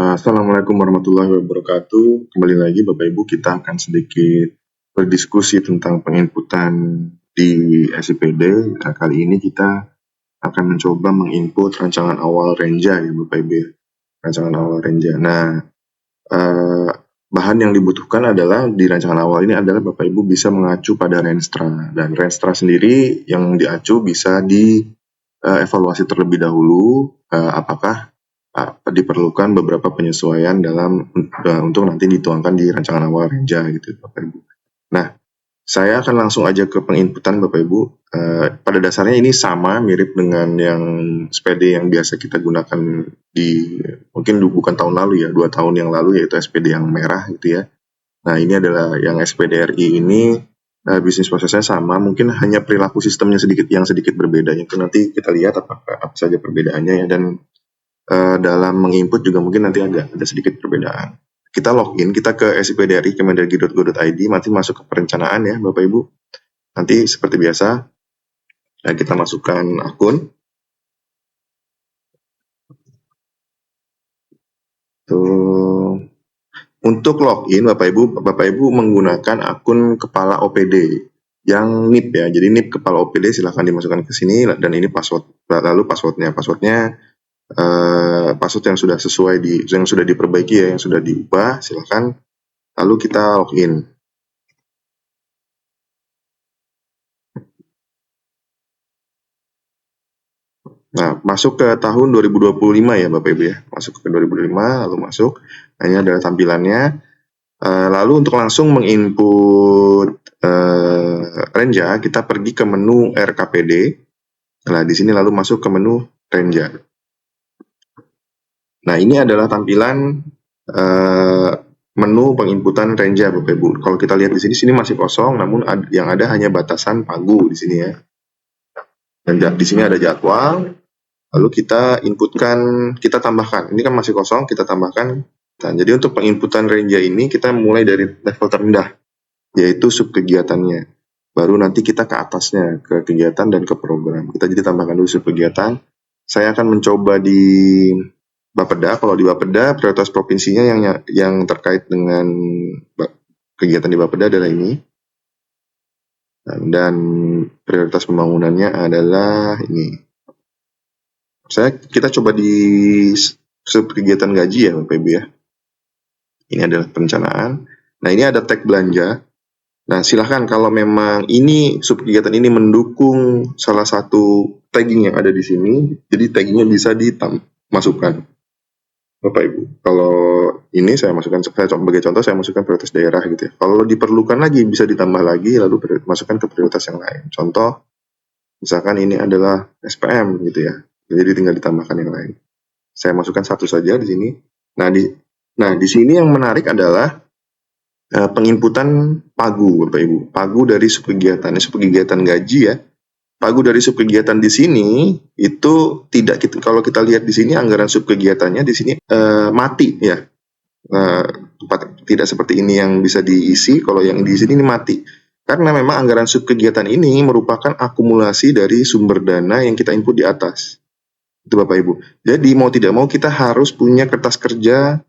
Assalamualaikum warahmatullahi wabarakatuh. Kembali lagi Bapak Ibu, kita akan sedikit berdiskusi tentang penginputan di SIPD. Nah, kali ini kita akan mencoba menginput rancangan awal Renja ya Bapak Ibu. Rancangan awal Renja. Nah, bahan yang dibutuhkan adalah di rancangan awal ini adalah Bapak Ibu bisa mengacu pada Renstra. Dan Renstra sendiri yang diacu bisa evaluasi terlebih dahulu apakah diperlukan beberapa penyesuaian untuk nanti dituangkan di rancangan awal Renja gitu Bapak Ibu. Nah, saya akan langsung aja ke penginputan Bapak Ibu. Pada dasarnya ini sama mirip dengan yang SPD yang biasa kita gunakan mungkin bukan tahun lalu ya, 2 tahun yang lalu, yaitu SPD yang merah gitu ya. Nah, ini adalah yang SPD RI ini bisnis prosesnya sama, mungkin hanya perilaku sistemnya sedikit berbeda. Itu nanti kita lihat apa saja perbedaannya ya, dan dalam menginput juga mungkin nanti ada sedikit perbedaan. Kita login, kita ke SIPDRI kemendagri.go.id, nanti masuk ke perencanaan ya Bapak Ibu. Nanti seperti biasa kita masukkan akun. Tuh. Untuk login Bapak Ibu menggunakan akun kepala OPD yang NIP ya. Jadi NIP kepala OPD silahkan dimasukkan ke sini, dan ini password. Lalu passwordnya password yang sudah sesuai yang sudah diperbaiki ya, yang sudah diubah, silahkan. Lalu kita login. Nah, masuk ke tahun 2025 ya Bapak Ibu ya. Masuk ke 2025, lalu masuk. Nah, ini adalah tampilannya. Lalu untuk langsung menginput Renja, kita pergi ke menu RKPD. Nah, di sini lalu masuk ke menu Renja. Nah, ini adalah tampilan menu penginputan Renja Bapak Ibu. Kalau kita lihat di sini masih kosong, namun yang ada hanya batasan pagu di sini ya. Dan di sini ada jadwal. Lalu kita inputkan, kita tambahkan. Ini kan masih kosong, kita tambahkan. Nah, jadi untuk penginputan Renja ini kita mulai dari level terendah, yaitu subkegiatannya. Baru nanti kita ke atasnya, ke kegiatan dan ke program. Kita jadi tambahkan dulu subkegiatan. Saya akan mencoba di Bapeda. Kalau di Bapeda, prioritas provinsinya yang terkait dengan kegiatan di Bapeda adalah ini. Dan prioritas pembangunannya adalah ini. Kita coba di subkegiatan gaji ya Bapak Ibu ya. Ini adalah perencanaan. Nah, ini ada tag belanja. Nah, silahkan kalau memang ini subkegiatan ini mendukung salah satu tagging yang ada di sini, jadi taggingnya bisa dimasukkan Bapak Ibu. Kalau ini saya sebagai contoh saya masukkan prioritas daerah gitu ya. Kalau diperlukan lagi bisa ditambah lagi, lalu masukkan ke prioritas yang lain. Contoh, misalkan ini adalah SPM gitu ya. Jadi tinggal ditambahkan yang lain. Saya masukkan satu saja di sini. Nah, di sini yang menarik adalah penginputan pagu Bapak Ibu. Pagu dari subkegiatan. Ini subkegiatan gaji ya. Pagu dari subkegiatan di sini itu tidak, kalau kita lihat di sini anggaran subkegiatannya di sini mati ya. Tidak seperti ini yang bisa diisi. Kalau yang di sini ini mati. Karena memang anggaran subkegiatan ini merupakan akumulasi dari sumber dana yang kita input di atas. Itu Bapak Ibu. Jadi mau tidak mau kita harus punya kertas kerja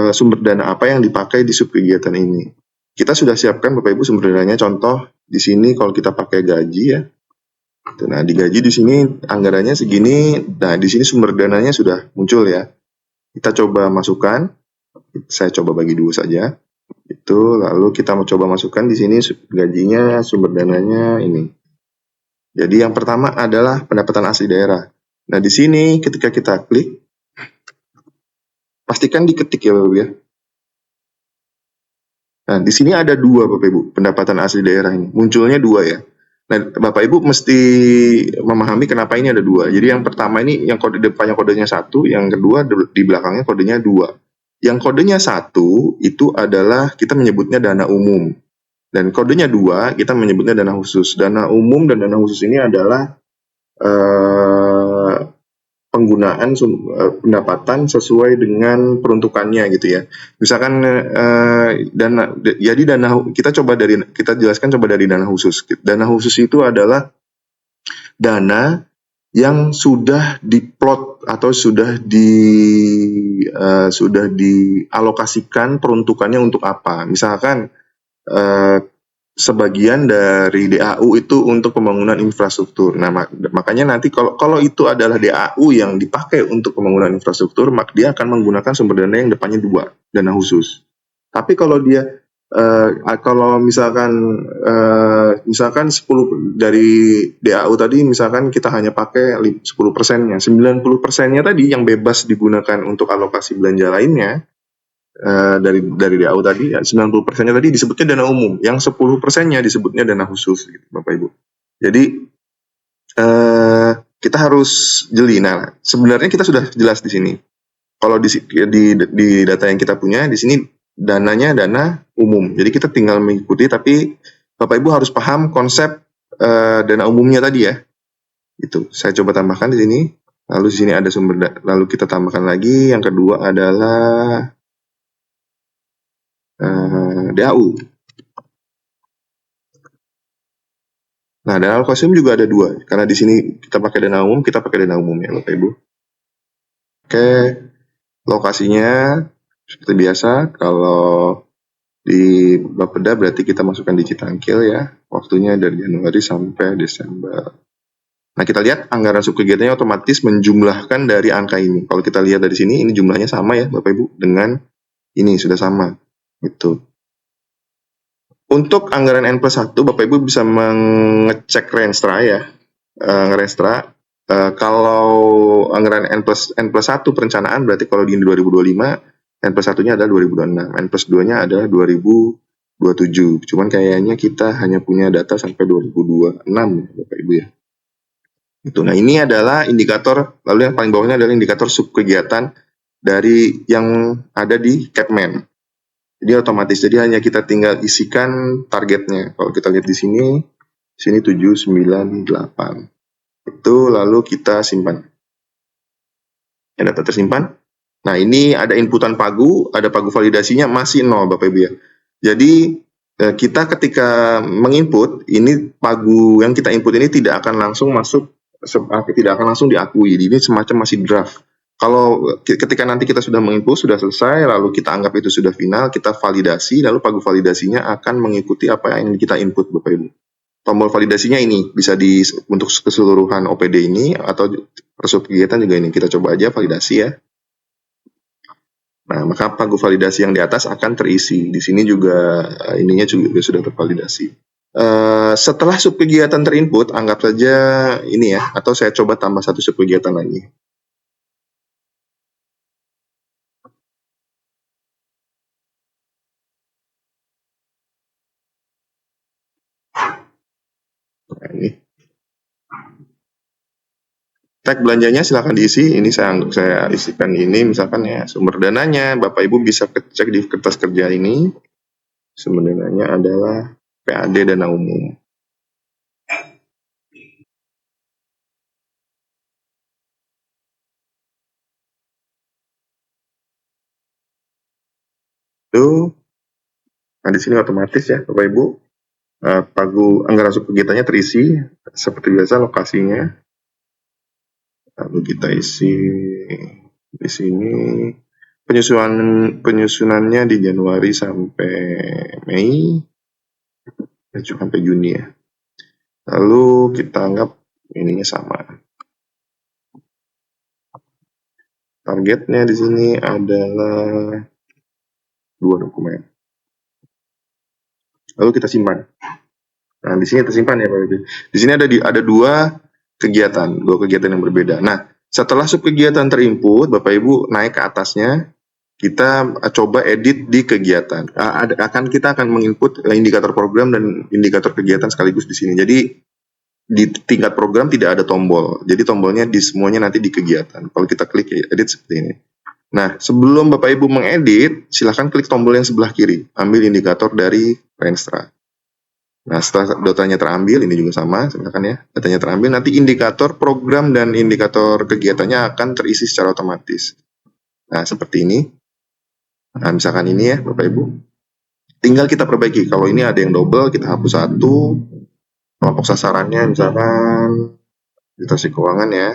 sumber dana apa yang dipakai di subkegiatan ini. Kita sudah siapkan Bapak Ibu sumber dananya. Contoh di sini kalau kita pakai gaji ya. Nah, di gaji di sini anggarannya segini. Nah, di sini sumber dananya sudah muncul ya. Kita coba masukkan. Saya coba bagi dua saja. Itu lalu kita coba masukkan di sini gajinya, sumber dananya ini. Jadi yang pertama adalah pendapatan asli daerah. Nah, di sini ketika kita klik, pastikan diketik ya Bapak Ibu ya. Nah, di sini ada dua Bapak Ibu, pendapatan asli daerah ini. Munculnya dua ya. Nah, Bapak Ibu mesti memahami kenapa ini ada dua. Jadi yang pertama ini yang kode depannya kodenya 1, yang kedua di belakangnya kodenya 2. Yang kodenya 1 itu adalah kita menyebutnya dana umum. Dan kodenya 2 kita menyebutnya dana khusus. Dana umum dan dana khusus ini adalah penggunaan pendapatan sesuai dengan peruntukannya gitu ya. Misalkan kita jelaskan coba dari dana khusus. Dana khusus itu adalah dana yang sudah diplot atau sudah dialokasikan peruntukannya untuk apa. Misalkan sebagian dari DAU itu untuk pembangunan infrastruktur. Nah, makanya nanti kalau itu adalah DAU yang dipakai untuk pembangunan infrastruktur, maka dia akan menggunakan sumber dana yang depannya 2, dana khusus. Tapi kalau dia kalau misalkan 10 dari DAU tadi, misalkan kita hanya pakai 10%-nya, 90%-nya tadi yang bebas digunakan untuk alokasi belanja lainnya, dari DAU tadi, 90%-nya tadi disebutnya dana umum, yang 10%-nya disebutnya dana khusus, gitu, Bapak Ibu. Jadi kita harus jeli. Nah, sebenarnya kita sudah jelas di sini. Kalau di data yang kita punya di sini dananya dana umum. Jadi kita tinggal mengikuti, tapi Bapak Ibu harus paham konsep dana umumnya tadi ya. Itu saya coba tambahkan di sini. Lalu di sini ada lalu kita tambahkan lagi. Yang kedua adalah DAU. Nah, dana alokasi juga ada 2. Karena di sini kita pakai dana umum, kita pakai dana umum ya Bapak Ibu. Oke, lokasinya seperti biasa. Kalau di Bapeda berarti kita masukkan di Citangkil ya. Waktunya dari Januari sampai Desember. Nah, kita lihat anggaran subkegiatannya otomatis menjumlahkan dari angka ini. Kalau kita lihat dari sini, ini jumlahnya sama ya Bapak Ibu dengan ini sudah sama. Itu. Untuk anggaran N+1, Bapak Ibu bisa mengecek Renstra ya. Renstra. Kalau anggaran N+1 perencanaan berarti kalau di 2025, N+1-nya adalah 2026, N+2-nya adalah 2027. Cuman kayaknya kita hanya punya data sampai 2026 Bapak Ibu ya. Itu. Nah, ini adalah indikator, lalu yang paling bawahnya adalah indikator subkegiatan dari yang ada di Capman. Jadi otomatis, jadi hanya kita tinggal isikan targetnya. Kalau kita lihat di sini 798. Itu lalu kita simpan. Ya, data tersimpan. Nah, ini ada inputan pagu, ada pagu validasinya masih 0 Bapak Ibu ya. Jadi kita ketika menginput, ini pagu yang kita input ini tidak akan langsung masuk, tidak akan langsung diakui. Ini semacam masih draft. Kalau ketika nanti kita sudah menginput, sudah selesai, lalu kita anggap itu sudah final, kita validasi, lalu pagu validasinya akan mengikuti apa yang kita input Bapak Ibu. Tombol validasinya ini bisa untuk keseluruhan OPD ini atau subkegiatan juga ini. Kita coba aja validasi ya. Nah, maka pagu validasi yang di atas akan terisi. Di sini juga ininya juga sudah tervalidasi. Setelah subkegiatan terinput, anggap saja ini ya, atau saya coba tambah satu subkegiatan lagi. Nah, ini. Tag belanjanya silakan diisi. Ini saya isikan ini, misalkan ya sumber dananya. Bapak Ibu bisa cek di kertas kerja ini. Sumber dananya adalah PAD dana umum. Itu. Nah, di sini otomatis ya Bapak Ibu. Pagu anggaran subkegiatannya terisi seperti biasa lokasinya. Lalu kita isi di sini penyusunannya di Januari sampai Mei, sampai Juni ya. Lalu kita anggap ininya sama. Targetnya di sini adalah 2 dokumen. Lalu kita simpan. Nah, di sini tersimpan ya Pak Ibu. Di sini ada 2 kegiatan yang berbeda. Nah, setelah subkegiatan terinput, Bapak Ibu naik ke atasnya, kita coba edit di kegiatan. Kita akan menginput indikator program dan indikator kegiatan sekaligus di sini. Jadi di tingkat program tidak ada tombol. Jadi tombolnya semuanya nanti di kegiatan. Kalau kita klik edit seperti ini. Nah, sebelum Bapak Ibu mengedit, silahkan klik tombol yang sebelah kiri. Ambil indikator dari Renstra. Nah, setelah datanya terambil, ini juga sama, silakan ya. Datanya terambil, nanti indikator program dan indikator kegiatannya akan terisi secara otomatis. Nah, seperti ini. Nah, misalkan ini ya, Bapak Ibu. Tinggal kita perbaiki. Kalau ini ada yang double, kita hapus 1. Kelompok sasarannya misalkan Literasi keuangan ya.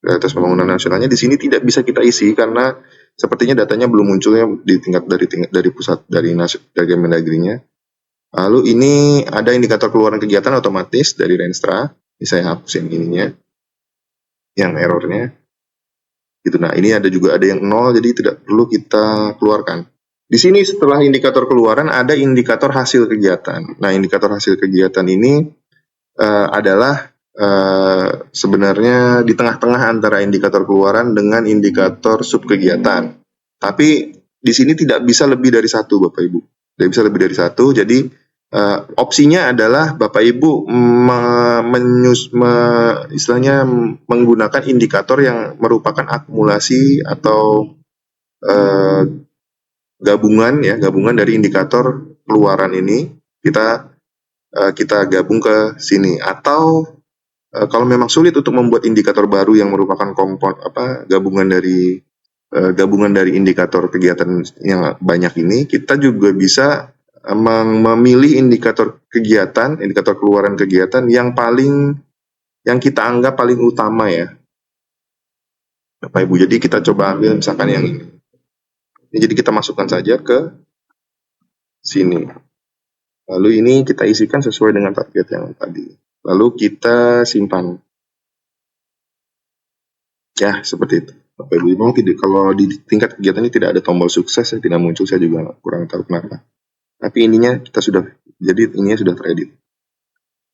Realitas pembangunan nasionalnya di sini tidak bisa kita isi karena sepertinya datanya belum muncul ya di tingkat dari pusat dari Kemendagrinya. Lalu ini ada indikator keluaran kegiatan otomatis dari Renstra. Ini saya hapusin ininya, yang errornya. Gitu. Nah, ini juga ada yang 0, jadi tidak perlu kita keluarkan. Di sini setelah indikator keluaran ada indikator hasil kegiatan. Nah, indikator hasil kegiatan ini adalah sebenarnya di tengah-tengah antara indikator keluaran dengan indikator subkegiatan. Tapi di sini tidak bisa lebih dari satu, Bapak Ibu. Tidak bisa lebih dari satu. Jadi opsinya adalah Bapak Ibu istilahnya menggunakan indikator yang merupakan akumulasi atau gabungan dari indikator keluaran ini kita gabung ke sini, atau kalau memang sulit untuk membuat indikator baru yang merupakan gabungan dari indikator kegiatan yang banyak ini, kita juga bisa memilih indikator keluaran kegiatan yang kita anggap paling utama ya, Bapak Ibu. Jadi kita coba ambil misalkan yang ini. Jadi kita masukkan saja ke sini. Lalu ini kita isikan sesuai dengan target yang tadi. Lalu kita simpan. Ya, seperti itu. Bapak Ibu, memang kalau di tingkat kegiatan ini tidak ada tombol sukses, ya, tidak muncul, saya juga kurang tahu kenapa. Tapi ininya ininya sudah teredit.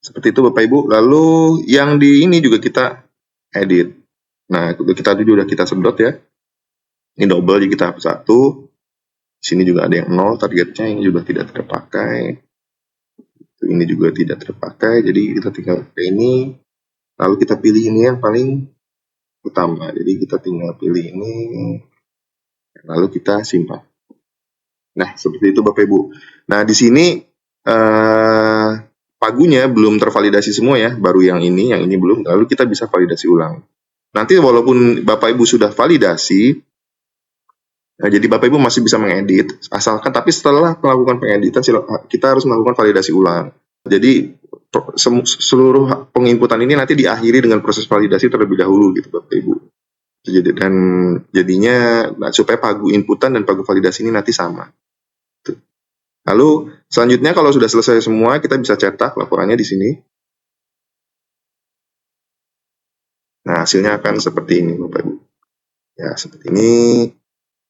Seperti itu Bapak Ibu. Lalu yang di ini juga kita edit. Nah, kita sudah kita sedot ya. Ini double, jadi kita hapus 1. Di sini juga ada yang 0 targetnya, ini juga tidak terpakai. Ini juga tidak terpakai, jadi kita tinggal pakai ini. Lalu kita pilih ini yang paling utama. Jadi kita tinggal pilih ini, lalu kita simpan. Nah, seperti itu Bapak Ibu. Nah, di sini pagunya belum tervalidasi semua ya, baru yang ini belum. Lalu kita bisa validasi ulang. Nanti walaupun Bapak Ibu sudah validasi, jadi Bapak Ibu masih bisa mengedit, asalkan tapi setelah melakukan pengeditan kita harus melakukan validasi ulang. Jadi seluruh penginputan ini nanti diakhiri dengan proses validasi terlebih dahulu gitu Bapak Ibu. Dan jadinya supaya pagu inputan dan pagu validasi ini nanti sama. Lalu selanjutnya kalau sudah selesai semua, kita bisa cetak laporannya di sini. Nah, hasilnya akan seperti ini Bapak Ibu. Ya, seperti ini.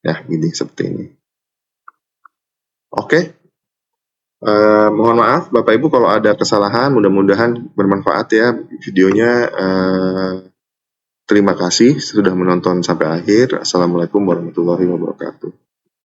Ya, gini seperti ini. Oke. Mohon maaf Bapak Ibu kalau ada kesalahan, mudah-mudahan bermanfaat ya videonya. Terima kasih sudah menonton sampai akhir. Assalamualaikum warahmatullahi wabarakatuh.